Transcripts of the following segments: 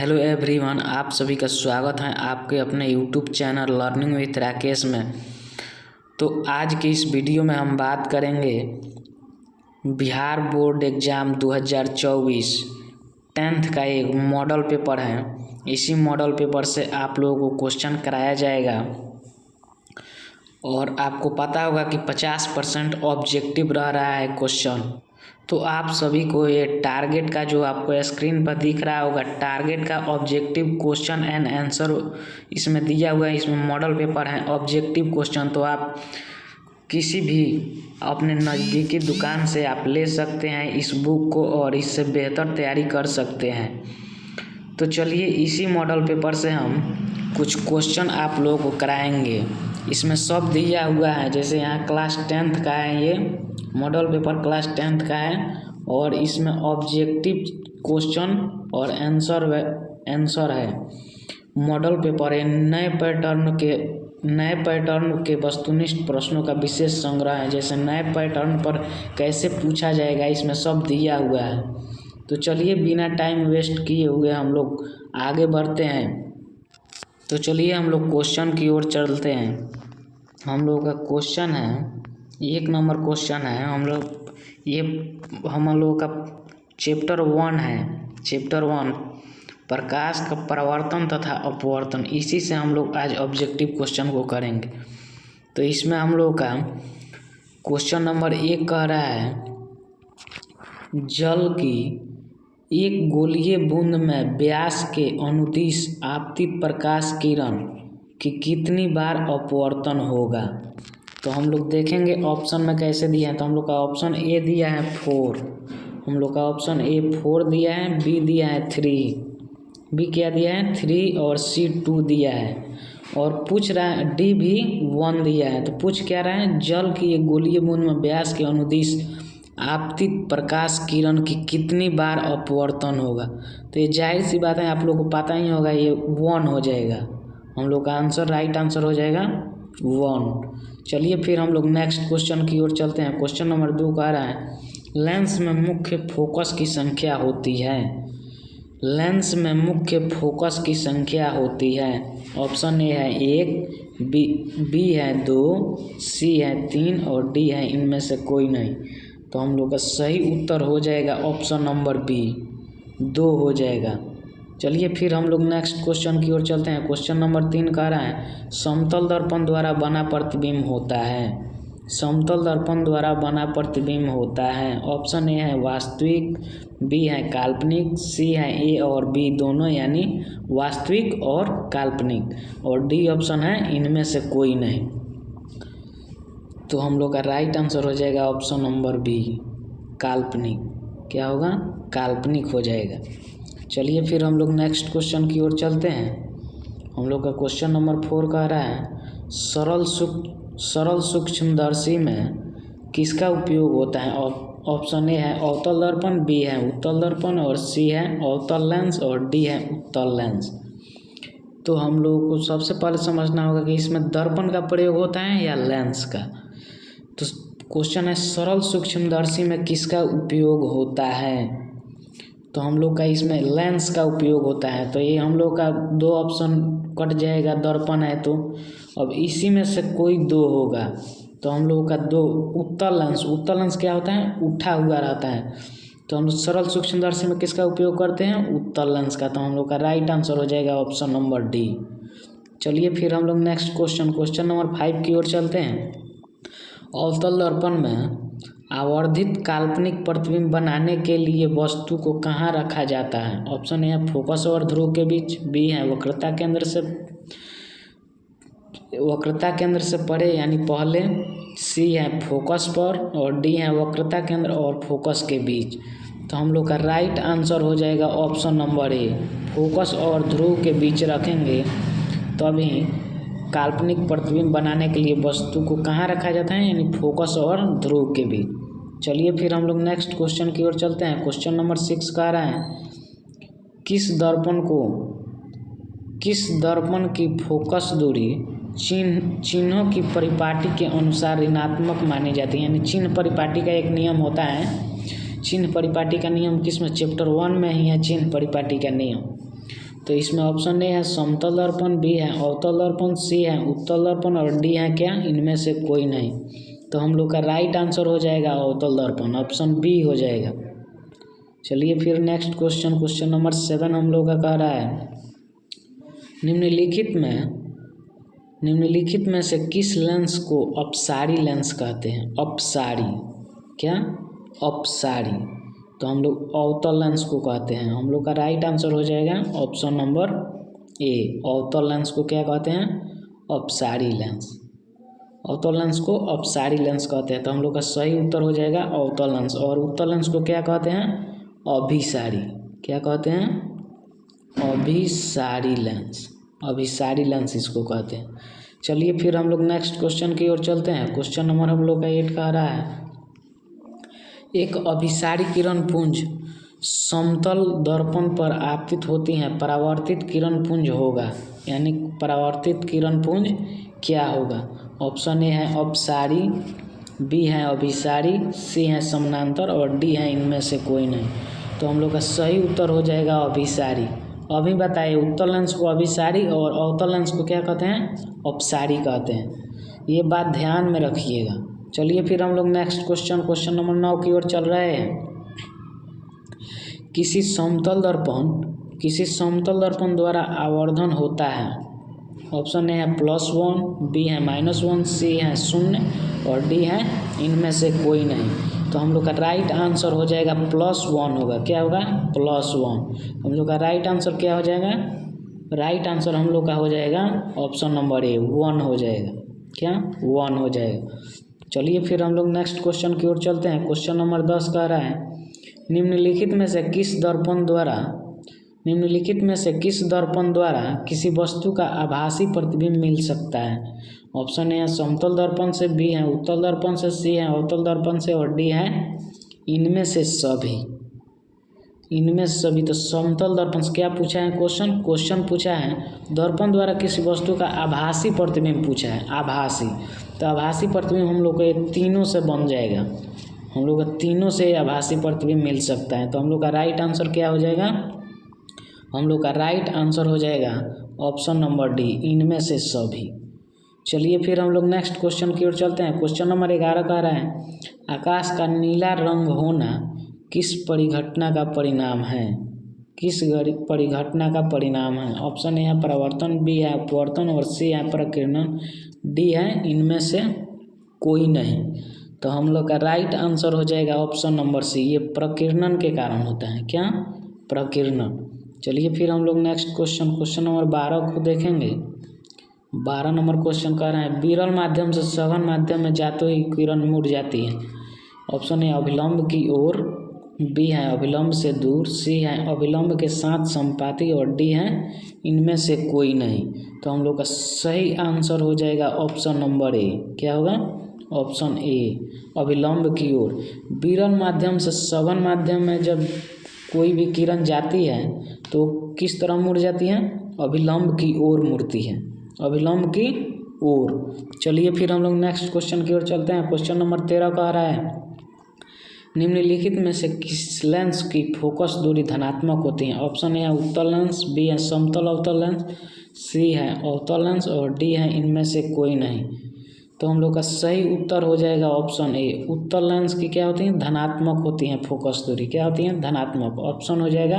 Hello everyone, आप सभी का स्वागत है आपके अपने YouTube channel learning with Rakesh में। तो आज की इस वीडियो में हम बात करेंगे बिहार बोर्ड एग्ज़ाम 2024 10th का एक मॉडल पेपर है। इसी मॉडल पेपर से आप लोगों को क्वेश्चन कराया जाएगा और आपको पता होगा कि 50% ऑब्जेक्टिव रह रहा है क्वेश्चन। तो आप सभी को ये टारगेट का जो आपको स्क्रीन पर दिख रहा होगा, टारगेट का ऑब्जेक्टिव क्वेश्चन एंड आंसर इसमें दिया हुआ है। इसमें मॉडल पेपर है ऑब्जेक्टिव क्वेश्चन। तो आप किसी भी अपने नज़दीकी दुकान से आप ले सकते हैं इस बुक को और इससे बेहतर तैयारी कर सकते हैं। तो चलिए इसी मॉडल पेपर से हम कुछ क्वेश्चन आप लोगों को कराएंगे। इसमें सब दिया हुआ है, जैसे यहाँ क्लास 10th का है, ये मॉडल पेपर क्लास 10th का है और इसमें ऑब्जेक्टिव क्वेश्चन और आंसर है। मॉडल पेपर है, नए पैटर्न के वस्तुनिष्ठ प्रश्नों का विशेष संग्रह है। जैसे नए पैटर्न पर कैसे पूछा जाएगा, इसमें सब दिया हुआ है। तो चलिए बिना टाइम वेस्ट किए हुए हम लोग आगे बढ़ते हैं। तो चलिए हम लोग क्वेश्चन की ओर चलते हैं। हम लोग का क्वेश्चन है, 1 नंबर क्वेश्चन है। हम लोग का चैप्टर 1 है। चैप्टर 1 प्रकाश का परावर्तन तथा अपवर्तन। इसी से हम लोग आज ऑब्जेक्टिव क्वेश्चन को करेंगे। तो इसमें हम लोग का क्वेश्चन नंबर 1 कह रहा है, जल की एक गोलीय बूंद में व्यास के अनुदिश आपतित प्रकाश किरण की कितनी बार अपवर्तन होगा। तो हम लोग देखेंगे ऑप्शन में कैसे दिया है। तो हम लोग का ऑप्शन ए दिया है 4, हम लोग का ऑप्शन ए 4 दिया है, बी दिया है 3, बी क्या दिया है 3 और सी 2 दिया है और पूछ रहा है डी भी 1 दिया है। तो पूछ क्या रहा है, जल की एक गोलीय बूंद में व्यास के अनुदिश आपतित प्रकाश किरण की कितनी बार अपवर्तन होगा। तो ये जाहिर सी बात है, आप लोग को पता ही होगा, ये 1 हो जाएगा। हम लोग का आंसर राइट आंसर हो जाएगा 1। चलिए फिर हम लोग नेक्स्ट क्वेश्चन की ओर चलते हैं। क्वेश्चन नंबर 2 कह रहा है, लेंस में मुख्य फोकस की संख्या होती है। लेंस में मुख्य फोकस की संख्या होती है। ऑप्शन ए है 1, बी है 2, सी है 3 और डी है इनमें से कोई नहीं। तो हम लोग का सही उत्तर हो जाएगा ऑप्शन नंबर बी, 2 हो जाएगा। चलिए फिर हम लोग नेक्स्ट क्वेश्चन की ओर चलते हैं। क्वेश्चन नंबर 3 कह रहा है, समतल दर्पण द्वारा बना प्रतिबिंब होता है। समतल दर्पण द्वारा बना प्रतिबिंब होता है। ऑप्शन ए है वास्तविक, बी है काल्पनिक, सी है ए और बी दोनों यानी वास्तविक और काल्पनिक और डी ऑप्शन है इनमें से कोई नहीं। तो हम लोग का राइट आंसर हो जाएगा ऑप्शन नंबर बी, काल्पनिक। क्या होगा, काल्पनिक हो जाएगा। चलिए फिर हम लोग नेक्स्ट क्वेश्चन की ओर चलते हैं। हम लोग का क्वेश्चन नंबर 4 कह रहा है, सरल सूक्ष्मदर्शी में किसका उपयोग होता है। ऑप्शन ए है अवतल दर्पण, बी है उत्तल दर्पण और सी है अवतल लेंस और डी है उत्तल लेंस। तो हम लोगों को सबसे पहले समझना होगा कि इसमें दर्पण का प्रयोग होता है या लेंस का। तो क्वेश्चन है, सरल सूक्ष्मदर्शी में किसका उपयोग होता है। तो हम लोग का इसमें लेंस का उपयोग होता है। तो ये हम लोग का 2 ऑप्शन कट जाएगा, दर्पण है तो अब इसी में से कोई 2 होगा। तो हम लोगों का 2 उत्तल लेंस क्या होता है, उठा हुआ रहता है। तो हम सरल सूक्ष्मदर्शी में किसका उपयोग करते हैं, उत्तल लेंस का। तो हम लोग का राइट आंसर हो जाएगा ऑप्शन नंबर डी। चलिए फिर हम लोग नेक्स्ट क्वेश्चन नंबर 5 की ओर चलते हैं। अवतल दर्पण में आवर्धित काल्पनिक प्रतिबिंब बनाने के लिए वस्तु को कहाँ रखा जाता है। ऑप्शन ए है फोकस और ध्रुव के बीच, बी है वक्रता केंद्र से परे यानी पहले, सी है फोकस पर और डी है वक्रता केंद्र और फोकस के बीच। तो हम लोग का राइट आंसर हो जाएगा ऑप्शन नंबर ए, फोकस और ध्रुव के बीच रखेंगे तभी काल्पनिक प्रतिबिंब बनाने के लिए वस्तु को कहाँ रखा जाता है, यानी फोकस और ध्रुव के बीच। चलिए फिर हम लोग नेक्स्ट क्वेश्चन की ओर चलते हैं। क्वेश्चन नंबर 6 कह रहा है, किस दर्पण की फोकस दूरी चिन्हों की परिपाटी के अनुसार ऋणात्मक मानी जाती है। यानी चिन्ह परिपाटी का एक नियम होता है। चिन्ह परिपाटी का नियम किसमें, चैप्टर 1 में ही है चिन्ह परिपाटी का नियम। तो इसमें ऑप्शन ए है समतल दर्पण, बी है अवतल दर्पण, सी है उत्तल दर्पण और डी है क्या, इनमें से कोई नहीं। तो हम लोग का राइट आंसर हो जाएगा अवतल दर्पण, ऑप्शन बी हो जाएगा। चलिए फिर नेक्स्ट क्वेश्चन, क्वेश्चन नंबर 7 हम लोग का कह रहा है निम्नलिखित में से किस लेंस को अपसारी लेंस कहते हैं। अपसारी क्या, अपसारी, तो हम लोग अवतल लेंस को कहते हैं। हम लोग का राइट आंसर हो जाएगा ऑप्शन नंबर ए, अवतल लेंस को क्या कहते हैं, अपसारी लेंस। अवतल लेंस को अपसारी लेंस कहते हैं। तो हम लोग का सही उत्तर हो जाएगा अवतल लेंस। और उत्तल लेंस को क्या कहते हैं, अभिसारी, क्या कहते हैं, अभिसारी लेंस, अभिसारी लेंस इसको कहते हैं। चलिए फिर हम लोग नेक्स्ट क्वेश्चन की ओर चलते हैं। क्वेश्चन नंबर हम लोग का 8 कह रहा है एक अभिसारी किरण पुंज समतल दर्पण पर आपतित होती हैं, परावर्तित किरण पुंज होगा, यानी परावर्तित किरण पुंज क्या होगा। ऑप्शन ए है अपसारी, बी है अभिसारी, सी है समानांतर और डी है इनमें से कोई नहीं। तो हम लोग का सही उत्तर हो जाएगा अभिसारी। अभी बताइए उत्तल लेंस को अभिसारी और अवतल लेंस को क्या कहते हैं, अपसारी कहते हैं। ये बात ध्यान में रखिएगा। चलिए फिर हम लोग नेक्स्ट क्वेश्चन, क्वेश्चन नंबर 9 की ओर चल रहे हैं। किसी समतल दर्पण द्वारा आवर्धन होता है। ऑप्शन ए है +1, बी है -1, सी है 0 और डी है इनमें से कोई नहीं। तो हम लोग का राइट आंसर हो जाएगा +1 होगा। क्या होगा, +1। हम लोग का राइट आंसर क्या हो जाएगा, राइट आंसर हम लोग का हो जाएगा ऑप्शन नंबर ए, 1 हो जाएगा। क्या, 1 हो जाएगा। चलिए फिर हम लोग नेक्स्ट क्वेश्चन की ओर चलते हैं। क्वेश्चन नंबर 10 कह रहा है निम्नलिखित में से किस दर्पण द्वारा किसी वस्तु का आभासी प्रतिबिंब मिल सकता है। ऑप्शन ए है समतल दर्पण से, बी है उत्तल दर्पण से, सी है अवतल दर्पण से और डी है इनमें से सभी। तो समतल दर्पण से क्या पूछा है क्वेश्चन पूछा है दर्पण द्वारा किसी वस्तु का आभासी प्रतिबिंब पूछा है, आभासी। तो आभासी प्रतिबिंब हम लोग को तीनों से बन जाएगा, हम लोग का तीनों से आभासी प्रतिबिंब मिल सकता है। तो हम लोग का राइट आंसर क्या हो जाएगा, हम लोग का राइट आंसर हो जाएगा ऑप्शन नंबर डी, इनमें से सभी। चलिए फिर हम लोग नेक्स्ट क्वेश्चन की ओर चलते हैं। क्वेश्चन नंबर 11 कह रहा है आकाश का नीला रंग होना किस परिघटना का परिणाम है, किस परिघटना का परिणाम है। ऑप्शन ए है परावर्तन, बी है अपवर्तन और सी है प्रकीर्णन, डी है इनमें से कोई नहीं। तो हम लोग का राइट आंसर हो जाएगा ऑप्शन नंबर सी, ये प्रकीर्णन के कारण होता है। क्या, प्रकीर्णन। चलिए फिर हम लोग नेक्स्ट क्वेश्चन नंबर 12 को देखेंगे। 12 नंबर क्वेश्चन कह रहे हैं विरल माध्यम से सघन माध्यम में जाते ही किरण मुड़ जाती है। ऑप्शन ए अभिलंब की ओर, बी है अभिलंब से दूर, सी है अभिलंब के साथ संपाती और डी है इनमें से कोई नहीं। तो हम लोग का सही आंसर हो जाएगा ऑप्शन नंबर ए। क्या होगा, ऑप्शन ए, अभिलंब की ओर। विरल माध्यम से सघन माध्यम में जब कोई भी किरण जाती है तो किस तरह मुड़ जाती है, अभिलंब की ओर मुड़ती है, अभिलंब की ओर। चलिए फिर हम लोग नेक्स्ट क्वेश्चन की ओर चलते हैं। क्वेश्चन नंबर 13 कह रहा है निम्नलिखित में से किस लेंस की फोकस दूरी धनात्मक होती है। ऑप्शन ए है उत्तल लेंस, बी है समतल अवतल लेंस, सी है अवतल लेंस और डी है इनमें से कोई नहीं। तो हम लोग का सही उत्तर हो जाएगा ऑप्शन ए, उत्तल लेंस की क्या होती है, धनात्मक होती हैं फोकस दूरी, क्या होती है, धनात्मक। ऑप्शन हो जाएगा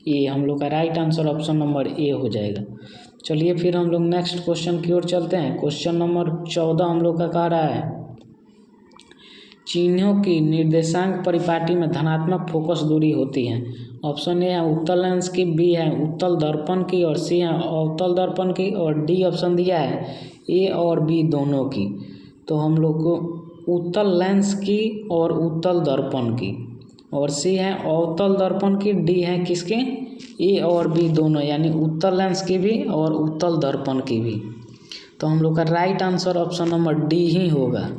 ए, हम लोग का right answer option number A हो जाएगा। चलिए फिर हम लोग नेक्स्ट क्वेश्चन की ओर चलते हैं। क्वेश्चन नंबर 14 हम लोग का कह रहा है चिन्हों की निर्देशांक परिपाटी में धनात्मक फोकस दूरी होती है। ऑप्शन ए है उत्तल लेंस की, बी है उत्तल दर्पण की और सी है अवतल दर्पण की और डी ऑप्शन दिया है ए और बी दोनों की। तो हम लोग को उत्तल लेंस की और उत्तल दर्पण की और सी है अवतल दर्पण की, डी है किसके, ए और बी दोनों, यानी उत्तल लेंस की भी और उत्तल दर्पण की भी। तो हम लोग का right answer option number D ही होगा,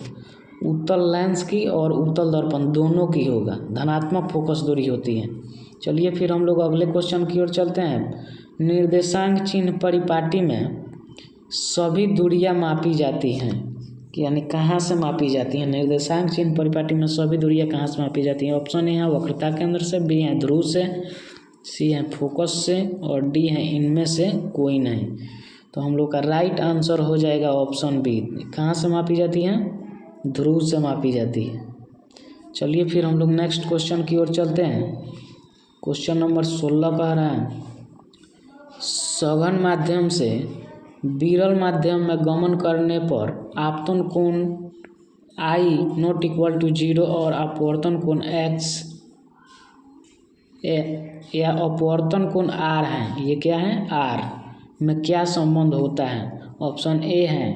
उत्तल लेंस की और उत्तल दर्पण दोनों की होगा, धनात्मक फोकस दूरी होती है। चलिए फिर हम लोग अगले क्वेश्चन की ओर चलते हैं। निर्देशांक चिन्ह परिपाटी में सभी दूरियां मापी जाती हैं, यानी कहाँ से मापी जाती हैं। निर्देशांक चिन्ह परिपाटी में सभी दूरियां कहाँ से मापी जाती हैं। ऑप्शन ए है वक्रता केंद्र से, बी है ध्रुव से, सी है फोकस से और डी है इनमें से कोई नहीं। तो हम लोग का राइट आंसर हो जाएगा ऑप्शन बी। कहाँ से मापी जाती है? ध्रुव से मापी जाती है। चलिए फिर हम लोग नेक्स्ट क्वेश्चन की ओर चलते हैं। क्वेश्चन नंबर 16 कह रहा है, सघन माध्यम से विरल माध्यम में गमन करने पर आपतन कोण I नॉट इक्वल टू 0 और अपवर्तन कोण x या अपवर्तन कोण r है। ये क्या है? r में क्या संबंध होता है? ऑप्शन ए है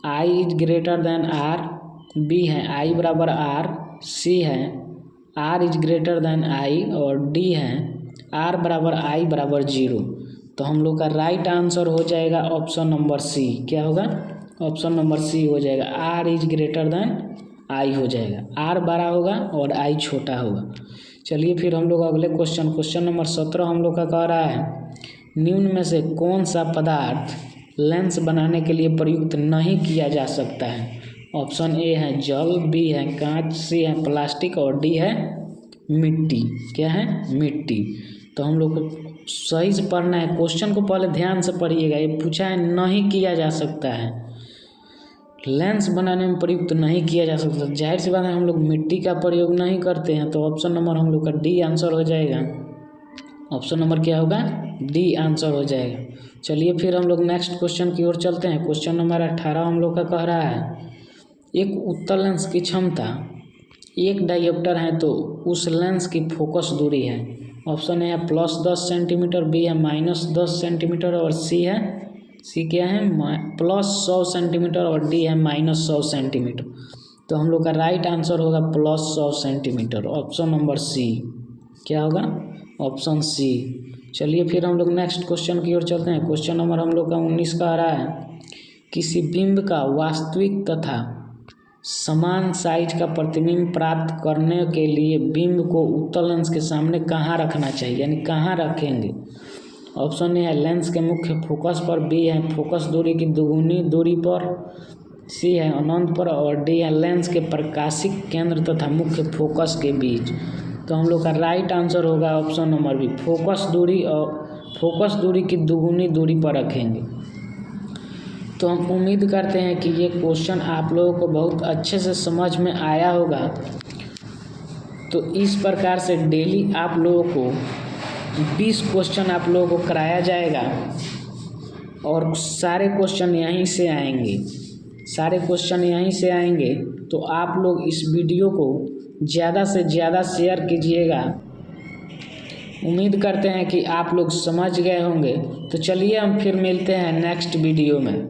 I is greater than r, B है I बराबर r, सी है r is greater than I और डी है r बराबर I बराबर 0। तो हम लोग का राइट आंसर हो जाएगा ऑप्शन नंबर सी। क्या होगा? ऑप्शन नंबर सी हो जाएगा, r is greater than I हो जाएगा। r बड़ा होगा और I छोटा होगा। चलिए फिर हम लोग अगले क्वेश्चन नंबर 17 हम लोग का कह रहा है, निम्न में से कौन सा पदार्थ लेंस बनाने के लिए प्रयुक्त नहीं किया जा सकता है? ऑप्शन ए है जल, बी है कांच, सी है प्लास्टिक और डी है मिट्टी। क्या है? मिट्टी। तो हम लोग को सही से पढ़ना है, क्वेश्चन को पहले ध्यान से पढ़िएगा। ये पूछा है नहीं किया जा सकता है, लेंस बनाने में प्रयुक्त नहीं किया जा सकता। जाहिर सी बात है हम लोग मिट्टी का प्रयोग नहीं करते हैं, तो ऑप्शन नंबर हम लोग का डी आंसर हो जाएगा। ऑप्शन नंबर क्या होगा? डी आंसर हो जाएगा। चलिए फिर हम लोग नेक्स्ट क्वेश्चन की ओर चलते हैं। क्वेश्चन नंबर 18 हम लोग का कह रहा है, एक उत्तल लेंस की क्षमता 1 डायोप्टर है तो उस लेंस की फोकस दूरी है। ऑप्शन ए है +10 सेंटीमीटर, बी है -10 सेंटीमीटर और सी क्या है +100 सेंटीमीटर और डी है -100 सेंटीमीटर। तो हम लोग का राइट आंसर होगा +100 सेंटीमीटर, ऑप्शन नंबर सी। क्या होगा? Option C. चलिए फिर हम लोग नेक्स्ट क्वेश्चन की ओर चलते हैं। क्वेश्चन नंबर हम लोग का 19 का आ रहा है, किसी बिंब का वास्तविक तथा समान साइज का प्रतिबिंब प्राप्त करने के लिए बिंब को उत्तल लेंस के सामने कहाँ रखना चाहिए, यानी कहाँ रखेंगे? ऑप्शन ए है लेंस के मुख्य फोकस पर, बी है फोकस दूरी की दुगुनी दूरी पर, सी है अनंत पर और डी है लेंस के प्रकाशिक केंद्र तथा मुख्य फोकस के बीच। तो हम लोग का राइट आंसर होगा ऑप्शन नंबर बी, फोकस दूरी और फोकस दूरी की दुगुनी दूरी पर रखेंगे। तो हम उम्मीद करते हैं कि ये क्वेश्चन आप लोगों को बहुत अच्छे से समझ में आया होगा। तो इस प्रकार से डेली आप लोगों को 20 क्वेश्चन आप लोगों को कराया जाएगा और सारे क्वेश्चन यहीं से आएंगे, सारे क्वेश्चन यहीं से आएंगे। तो आप लोग इस वीडियो को ज़्यादा से ज़्यादा शेयर कीजिएगा। उम्मीद करते हैं कि आप लोग समझ गए होंगे। तो चलिए हम फिर मिलते हैं नेक्स्ट वीडियो में।